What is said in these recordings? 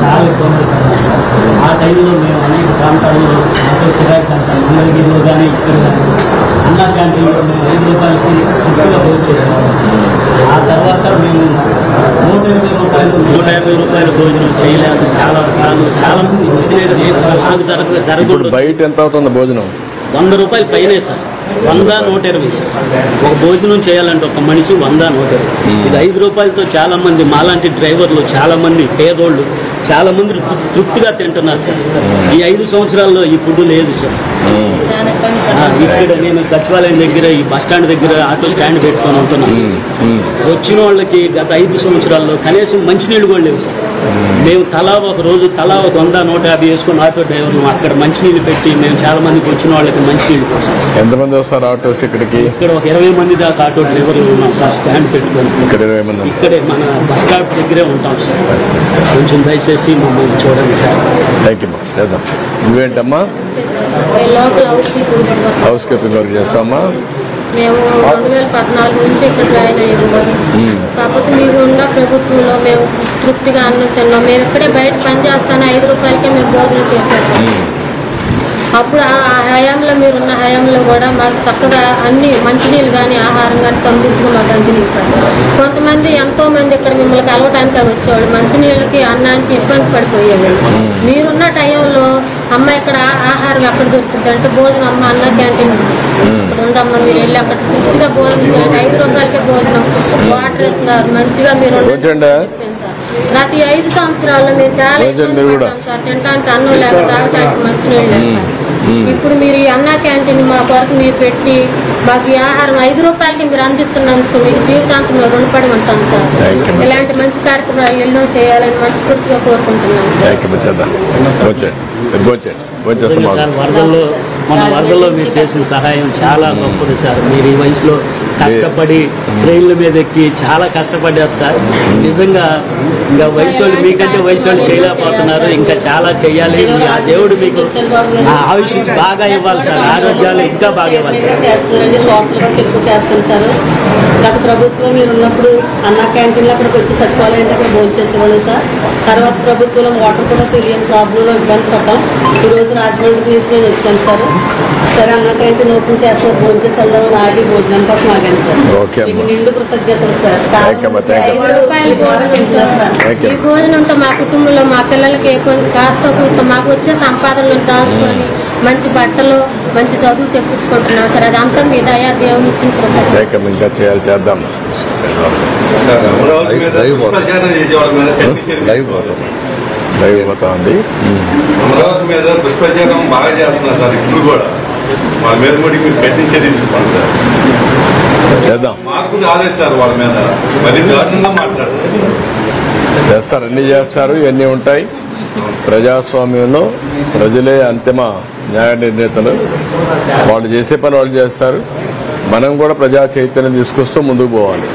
చాలా ఇబ్బందులు పడ్డాం సార్. ఆ టైంలో మేము అనేక ప్రాంతాల్లో ఆటో కిరాయిస్తాం సార్. మంగళగిరిలో కానీ ఇక్కడ కానీ అన్నా క్యాంటీన్లో మేము 5 రూపాయలకి తృప్తిగా భోజనం. ఆ తర్వాత మేము 150 రూపాయల భోజనం చేయలేదు. చాలా మంది జరగదు. బయట ఎంత అవుతుంది భోజనం? 100 రూపాయలు పైనే సార్. 100, 120 సార్. ఒక భోజనం చేయాలంటే ఒక మనిషి 100, 120. ఇది 5 రూపాయలతో చాలా మంది మాలాంటి డ్రైవర్లు, చాలా మంది పేదోళ్ళు, చాలా మంది తృప్తిగా తింటున్నారు సార్. ఈ 5 సంవత్సరాల్లో ఈ ఫుడ్ లేదు సార్. ఇక్కడ నేను సచివాలయం దగ్గర, ఈ బస్ స్టాండ్ దగ్గర ఆటో స్టాండ్ పెట్టుకొని ఉంటున్నాను సార్. వచ్చిన వాళ్ళకి గత 5 సంవత్సరాల్లో కనీసం మంచినీళ్ళు కూడా లేవు సార్. మేము ఒక రోజు 100, 150 వేసుకుని ఆటో డ్రైవర్లు అక్కడ మంచినీళ్ళు పెట్టి మేము చాలా మందికి వచ్చిన వాళ్ళకి మంచినీళ్ళు పోసాం సార్. ఎంతమంది వస్తారు ఆటోస్ ఇక్కడికి? ఇక్కడ ఒక 20 మంది దాకా ఆటో డ్రైవర్లు ఉన్నాం సార్. స్టాండ్ పెట్టుకొని ఇక్కడే మన బస్ స్టాప్ దగ్గరే ఉంటాం సార్. కొంచెం దయచేసి మమ్మల్ని చూడండి సార్. Thank you. చేద్దాం. నువ్వేంటమ్మా? హౌస్ కీపింగ్ వర్క్ చేస్తామా? మేము 2014 నుంచి ఇక్కడ జాయిన్ అయ్యాము. కాకపోతే మీకు ఉన్న ప్రభుత్వంలో మేము తృప్తిగా అన్నం తిన్నాం. మేము ఇక్కడే బయట పని చేస్తాను 5 రూపాయలకే మేము భోజనం చేసాము. అప్పుడు ఆ హయాంలో మీరున్న హయాంలో కూడా మాకు చక్కగా అన్ని మంచినీళ్ళు కానీ ఆహారం కానీ సమృద్ధిగా మాకు అందినాయి సార్. కొంతమంది ఎంతోమంది ఇక్కడ మిమ్మల్ని కలవటానికి వచ్చేవాళ్ళు, మంచినీళ్ళకి అన్నానికి ఇబ్బంది పడిపోయేవాళ్ళు. మీరున్న టైంలో అమ్మ ఇక్కడ ఆహారం ఎక్కడ దొరుకుతుంది అంటే భోజనం అమ్మ అన్న క్యాంటీన్ ఉందమ్మ, మీరు వెళ్ళి అక్కడ పూర్తిగా భోజనం చేయండి, 5 రూపాయలకే భోజనం, వాటర్ ఇస్తున్నారు మంచిగా. మీరు గత 5 సంవత్సరాల్లో మేము చాలా ఇబ్బంది పడ్డాం సార్. తినడానికి అన్నం లేక, తాగటానికి మంచినీళ్ళు లేక. ఇప్పుడు మీరు ఈ అన్నా క్యాంటీన్ మా కొరకు మీరు పెట్టి మాకు ఈ ఆహారం 5 రూపాయలకి మీరు అందిస్తున్నందుకు మీకు జీవితాంతం మేము రుణపడి ఉంటాం సార్. ఇలాంటి మంచి కార్యక్రమాలు ఎన్నో చేయాలని మనస్ఫూర్తిగా కోరుకుంటున్నాం. వరదల్లో మీరు చేసిన సహాయం చాలా గొప్పది సార్. మీరు ఈ వయసులో కష్టపడి ట్రైన్ల మీద ఎక్కి చాలా కష్టపడ్డారు సార్. నిజంగా ఇంకా వయసు వాళ్ళు మీకంటే వయసు వాళ్ళు చేయలేకపోతున్నారు. ఇంకా చాలా చెయ్యాలి. ఆ దేవుడు మీకు ఆయుష్ బాగా ఇవ్వాలి సార్. ఆరోగ్యాలు ఇంకా బాగా ఇవ్వాలి సార్. ఎక్కువ చేస్తాను సార్. గత ప్రభుత్వం మీరు ఉన్నప్పుడు అన్నా క్యాంటీన్లో అక్కడికి వచ్చి సచివాలయం దగ్గర భోజనం చేసేవాళ్ళు సార్. తర్వాత ప్రభుత్వంలో వాటర్ కూడా తెలియని ప్రాబ్లంలో ఇబ్బంది పడ్డాం. ఈరోజు రాజమండ్రి నుంచి నేను వచ్చాను సార్. సరే అన్నా క్యాంటీన్ ఓపెన్ చేస్తారు, భోజనం చేసి వెళ్దామని ఆగి భోజనం కోసం ఆగాను సార్. మీకు నిండు కృతజ్ఞతలు సార్. 5 రూపాయలు భోజనం తింటారు సార్. ఈ భోజనంతో మా కుటుంబంలో మా పిల్లలకి కాస్త కూస్త మాకు వచ్చే సంపాదనలు దాచుకొని మంచి బట్టలు, మంచి చదువు చెప్పించుకుంటున్నాం సార్. అది అంతా మీ దయా దేవుని ఇచ్చిన కృతజ్ఞతలు. ఇంకా చేయాలి, చేద్దాం. లైవ్ పోతా ఉంది. అమరావతి మీద దుష్ప్రచారం బాగా చేస్తున్నారు సార్. ఇప్పుడు కూడా వాళ్ళ మీద కూడా మీరు కఠిన చర్య తీసుకోండి సార్. చేద్దాం. మార్పు రాలేదు సార్ వాళ్ళ మీద. మరి దారుణంగా మాట్లాడతారు. చేస్తారు, అన్ని చేస్తారు. ఇవన్నీ ఉంటాయి. ప్రజాస్వామ్యంలో ప్రజలే అంతిమ న్యాయ నిర్ణేతలు. వాళ్ళు చేసే పని వాళ్ళు చేస్తారు. మనం కూడా ప్రజా చైతన్యం తీసుకొస్తూ ముందుకు పోవాలి.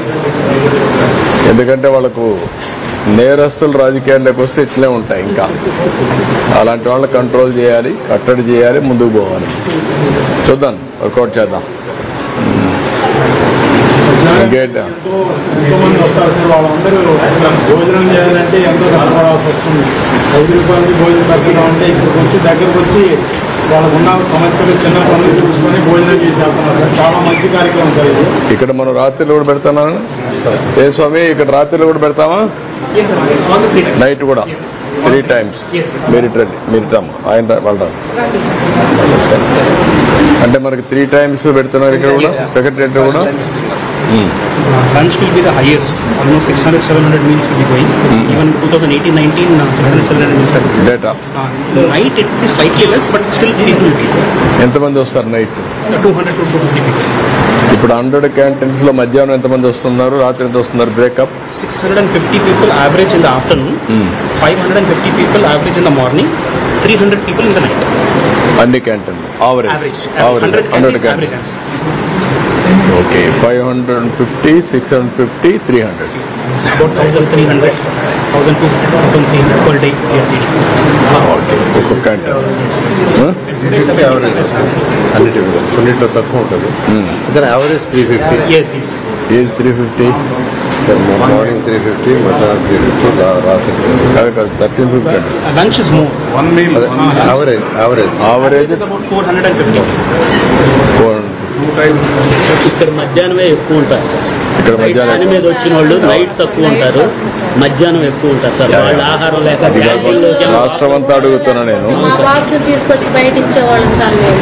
ఎందుకంటే వాళ్ళకు నేరస్తులు రాజకీయాల్లోకి వస్తే ఇట్లే ఉంటాయి. ఇంకా అలాంటి వాళ్ళని కంట్రోల్ చేయాలి, కట్టడి చేయాలి, ముందుకు పోవాలి. చూద్దాం, వర్కౌట్ చేద్దాం. ఎంతోమంది వస్తారు సార్. వాళ్ళందరూ భోజనం చేయాలంటే ఎంతో కష్టపడాల్సి వస్తుంది. 5 రూపాయలకి భోజనం పెట్టడం అంటే ఇక్కడికి వచ్చి దగ్గరకు వచ్చి వాళ్ళకున్న సమస్యలు చిన్న పనులు చూసుకొని భోజనం చేసి వెళ్తున్నారు సార్. చాలా మంచి కార్యక్రమం సార్ ఇది. ఇక్కడ మనం రాత్రిలో కూడా పెడతామా? ఏ స్వామి, ఇక్కడ రాత్రిలో కూడా పెడతామా? నైట్ కూడా 3 times. మీరు ఆయన వాళ్ళు అంటే మనకి 3 times పెడుతున్నారు ఇక్కడ కూడా. సెక్రటరీ కూడా lunch will be the highest. Almost 600-700 meals will be going. Even 2018-19, 600-700 meals will be going. Data. Night it is slightly less, but still people will be. ఎంతమంది వస్తారు నైట్? 200-250 people. ఇప్పుడు 100 క్యాంటీన్స్ లో మధ్యాహ్నం ఎంతమంది వస్తున్నారు, రాత్రి ఎంత వస్తున్నారు? Breakup 650 people average in the afternoon, 550 people average in the morning, 300 people in the night. అన్ని క్యాంటీన్లు average 100 canteens. Okay, 550, 650, 300. About 1,300, 1,200, 1,300 per day we are feeding. Okay, ఒక్కొక్క క్యాంటీన్. కొన్నిట్లో తక్కువ ఉంటుంది. యావరేజ్ 350. Yes. ఏది 350? మార్నింగ్ 350, మధ్యాహ్నం 350, రాత్రి 1350 Lunch is more. 1 meal. Average It's about 450. ఇక్కడ మధ్యాహ్నమే ఎక్కువ ఉంటారు సార్. ఇక్కడ పని మధ్యాహ్నం మీద వచ్చిన వాళ్ళు నైట్ తక్కువ ఉంటారు, మధ్యాహ్నం ఎక్కువ ఉంటారు సార్. వాళ్ళ ఆహారం లేక క్యాంటీన్లోకి రాష్ట్రం అంతా అడుగుతున్నా నేను. మా బాక్స్ తీసుకొచ్చి బయట ఇచ్చేవాళ్ళం సార్ మేము.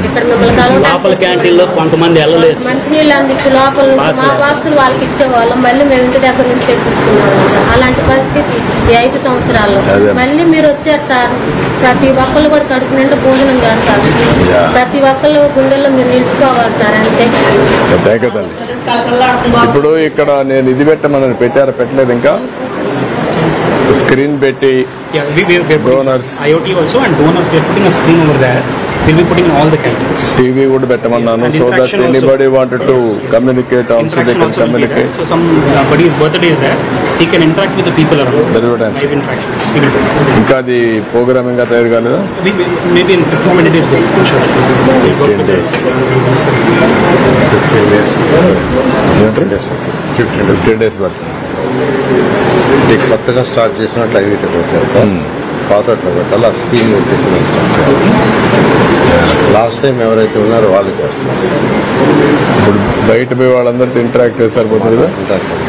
ఇక్కడ మిమ్మల్ని లోపల క్యాంటీన్లో కొంతమంది వెళ్ళలేదు సార్. మంచినీళ్ళు అందించి లోపల నుంచి మా బాక్సులు వాళ్ళకి ఇచ్చేవాళ్ళం. మళ్ళీ మేము ఇంటి దగ్గర నుంచి తెప్పించుకున్నాం సార్. అలాంటి పరిస్థితి ఈ 5 సంవత్సరాల్లో. మళ్ళీ మీరు వచ్చారు సార్, ప్రతి ఒక్కళ్ళు కూడా కడుపు నిండా భోజనం చేస్తారు. ప్రతి ఒక్కళ్ళు గుండెల్లో మీరు నిలుచుకోవాలి సార్, అంతే. ఇప్పుడు ఇక్కడ నేను ఇది పెట్టలేదు ఇంకా స్క్రీన్ పెట్టి Yeah, we're Donors. IoT also, and donors, we're putting a screen over there. We'll be putting in all the canteens. TV కూడా పెట్టమన్నాను. Yes, and so that interaction also. Anybody wanted to communicate also they Interaction can also will be there. Communicate. So some buddy's birthday is there. He can interact with the people around. That is what I'm Live interaction. We will do that. ఇంకా అది programme ఇంకా తయారు కాలేదా? Maybe in 15 days we'll I'm sure. 15 days. 15 days వరకు కొత్తగా start చేసినట్లు అవి పెట్టారు సార్. పాతట్లో పెట్టాలి. ఆ స్కీమ్ చెప్పినారు సార్. లాస్ట్ టైం ఎవరైతే ఉన్నారో వాళ్ళు చేస్తున్నారు సార్. ఇప్పుడు బయట పోయి వాళ్ళందరితో ఇంటరాక్ట్ చేస్తారు పోతుంది కదా. ఉంటారు సార్.